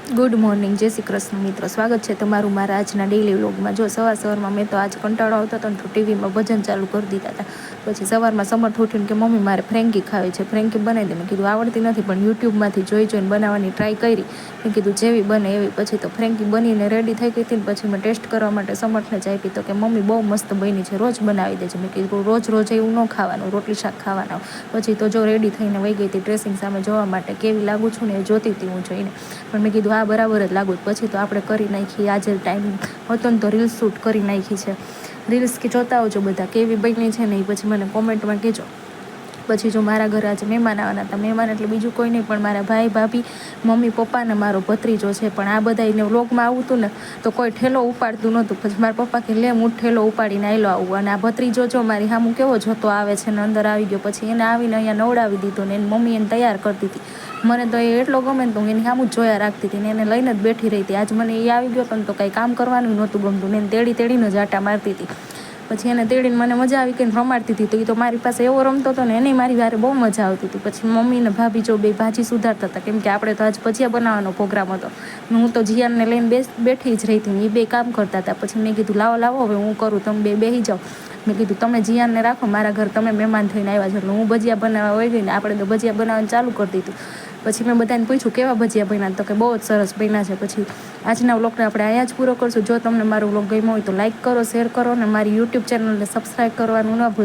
Good morning, જય શ્રી કૃષ્ણ મિત્રો. સ્વાગત છે તમારું મારા આજના ડેઇલી વ્લોગમાં. જો સવારમાં મેં તો આજ કંટાળો આવતો હતો ને તો ટીવીમાં ભજન ચાલુ કરી દીધા હતા. પછી સવારમાં સમર્થ ઉઠીને કે મમ્મી મારે ફ્રેન્કી ખાવી છે, ફ્રેન્કી બનાવી દે. મેં કીધું આવડતી નથી પણ યુટ્યુબમાંથી જોઈને બનાવવાની ટ્રાય કરી. મેં કીધું જેવી બને એવી. પછી તો ફ્રેન્કી બનીને રેડી થઈ ગઈ હતી ને પછી મેં ટેસ્ટ કરવા માટે સમર્થને જ આપી. તો કે મમ્મી બહુ મસ્ત બની છે, રોજ બનાવી દેજે. મેં કીધું રોજ એવું ન ખાવાનું, રોટલી શાક ખાવાના. પછી તો જો રેડી થઈને વહી ગઈ હતી ડ્રેસિંગ સામે જોવા માટે કેવી લાગુ છું ને એ જોતી હતી હું જોઈને. પણ મેં કીધું બરાબર જ લાગુ. પછી તો આપણે કરી નાખી, આજે ટાઈમ હતો ને તો રીલ્સ શૂટ કરી નાખી છે. રીલ્સ કે જોતા આવજો બધા કેવી બની છે ને એ પછી મને કોમેન્ટમાં કહેજો. પછી જો મારા ઘરે આજે મહેમાન આવવાના હતા, મહેમાન એટલે બીજું કોઈ નહીં પણ મારા ભાઈ ભાભી, મમ્મી પપ્પા ને મારો ભત્રીજો છે. પણ આ બધા એને વ્લોગમાં આવું હતું ને તો કોઈ ઠેલો ઉપાડતું નહોતું. પછી મારા પપ્પા કે લે હું ઠેલો ઉપાડીને આવેલો આવું. અને આ ભત્રીજો જો મારી સામું કેવો જોતો આવે છે ને અંદર આવી ગયો. પછી એને આવીને અહીંયા નવડાવી દીધું ને એની મમ્મી એને તૈયાર કરતી હતી. મને તો એ એટલો ગમે ને તો હું એની સામું જ જોયા રાખતી હતી ને એને લઈને જ બેઠી રહી હતી. આજ મને એ આવી ગયો પણ તો કંઈ કામ કરવાનું નહોતું ગમતું ને એને તેડીને જ આટા મારતી હતી. પછી એને તેડીને મને મજા આવી કે રમાડતી હતી. તો એ તો મારી પાસે એવો રમતો હતો ને એને મારી વારે બહુ મજા આવતી હતી. પછી મમ્મી ને ભાભી જો બે ભાજી સુધારતા હતા કેમ કે આપણે તો આજ ભજીયા બનાવવાનો પ્રોગ્રામ હતો. હું તો જીયાનને લઈને બેઠી જ રહી હતી. એ બે કામ કરતા હતા. પછી મેં કીધું લાવો હવે હું કરું, તમે બે બેસી જાઓ. મેં કીધું તમે જીયાનને રાખો, મારા ઘર તમે મહેમાન થઈને આવ્યા છો એટલે હું ભજીયા બનાવવા વહી ગઈ ને આપણે તો ભજીયા બનાવવાનું ચાલુ કરી દીધું. પછી મેં બધાને પૂછ્યું કેવા ભજીયા બન્યા, તો કે બહુ જ સરસ બન્યા છે. પછી આજના વ્લોગને આપણે અહીંયા જ પૂરો કરશું. જો તમને મારો વ્લોગ ગમ્યો હોય તો લાઇક કરો, શેર કરો અને મારી યુટ્યુબ ચેનલને સબસ્ક્રાઈબ કરવાનું ન ભૂલતા.